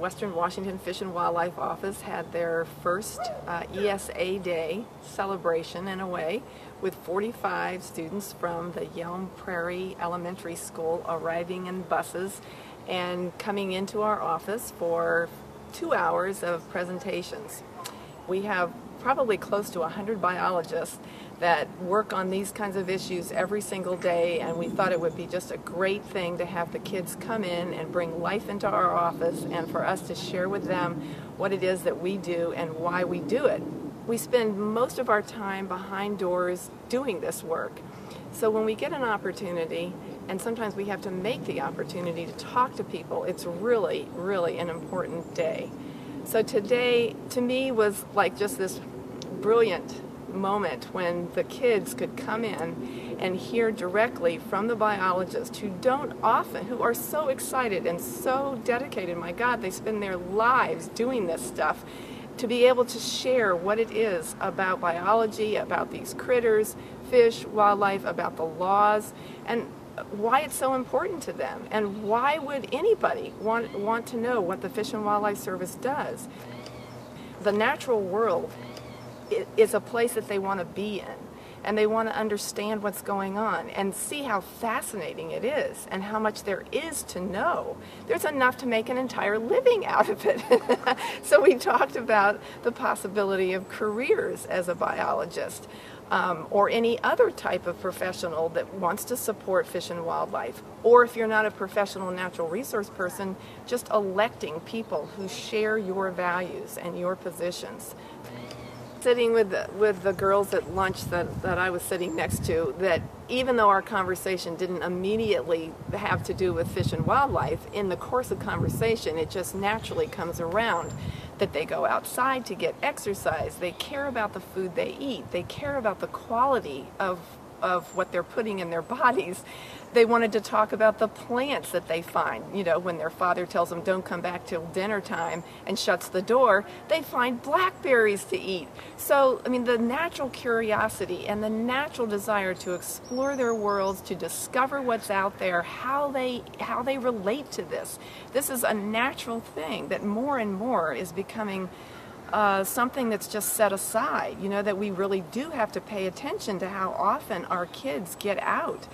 Western Washington Fish and Wildlife Office had their first ESA Day celebration in a way, with 45 students from the Yelm Prairie Elementary School arriving in buses and coming into our office for 2 hours of presentations. We have probably close to 100 biologists that work on these kinds of issues every single day, and we thought it would be just a great thing to have the kids come in and bring life into our office and for us to share with them what it is that we do and why we do it. We spend most of our time behind doors doing this work. So when we get an opportunity, and sometimes we have to make the opportunity to talk to people, it's really, really an important day. So today, to me, was like just this brilliant moment when the kids could come in and hear directly from the biologists who are so excited and so dedicated. My God, they spend their lives doing this stuff, to be able to share what it is about biology, about these critters, fish, wildlife, about the laws, and why it's so important to them, and why would anybody want to know what the Fish and Wildlife Service does. The natural world is a place that they want to be in, and they want to understand what's going on and see how fascinating it is and how much there is to know. There's enough to make an entire living out of it. So we talked about the possibility of careers as a biologist, or any other type of professional that wants to support fish and wildlife. Or if you're not a professional natural resource person, just electing people who share your values and your positions. Sitting with the girls at lunch that I was sitting next to, that even though our conversation didn't immediately have to do with fish and wildlife, in the course of conversation it just naturally comes around that they go outside to get exercise, they care about the food they eat, they care about the quality of what they're putting in their bodies. They wanted to talk about the plants that they find. You know, when their father tells them don't come back till dinner time and shuts the door, they find blackberries to eat. So, I mean, the natural curiosity and the natural desire to explore their worlds, to discover what's out there, how they relate to this. This is a natural thing that more and more is becoming something that's just set aside, you know, that we really do have to pay attention to how often our kids get out.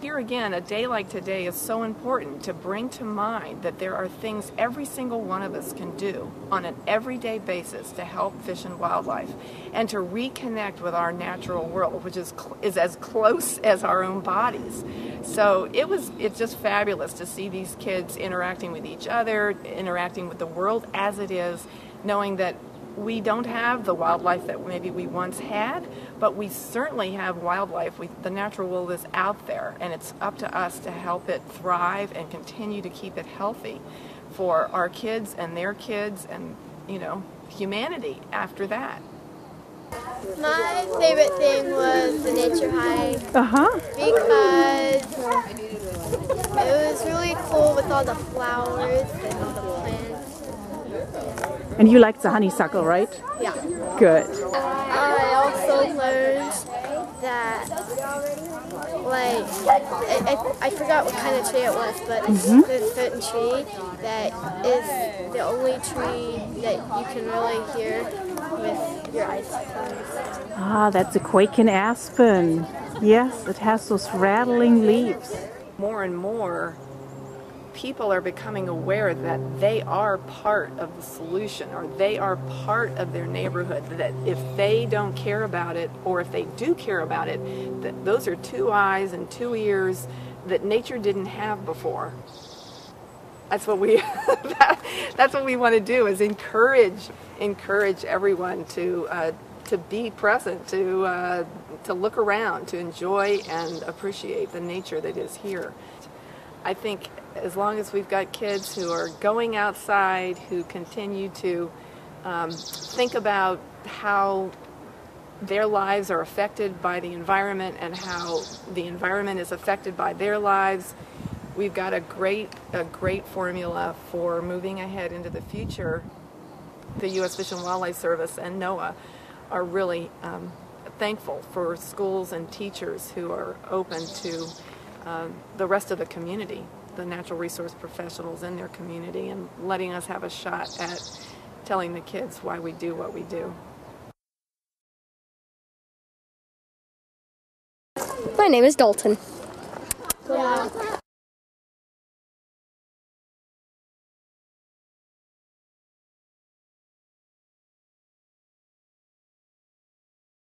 Here again, a day like today is so important to bring to mind that there are things every single one of us can do on an everyday basis to help fish and wildlife, and to reconnect with our natural world, which is as close as our own bodies. So it's just fabulous to see these kids interacting with each other, interacting with the world as it is, knowing that we don't have the wildlife that maybe we once had, but we certainly have wildlife. The natural world is out there, and it's up to us to help it thrive and continue to keep it healthy for our kids and their kids and, you know, humanity after that. My favorite thing was the nature hike, because it was really cool with all the flowers and all the plants. And you liked the honeysuckle, right? Yeah. Good. I also learned that, like, I forgot what kind of tree it was, but there's a certain tree that is the only tree that you can really hear with your eyes closed. Ah, that's a quaking aspen. Yes, it has those rattling leaves. More and more, people are becoming aware that they are part of the solution, or they are part of their neighborhood, that if they don't care about it, or if they do care about it, that those are 2 eyes and 2 ears that nature didn't have before. That's what we that's what we want to do, is encourage everyone to be present, to look around, to enjoy and appreciate the nature that is here. I think as long as we've got kids who are going outside, who continue to think about how their lives are affected by the environment and how the environment is affected by their lives, we've got a great formula for moving ahead into the future. The U.S. Fish and Wildlife Service and NOAA are really thankful for schools and teachers who are open to the rest of the community the natural resource professionals in their community and letting us have a shot at telling the kids why we do what we do. My name is Dalton. Yeah.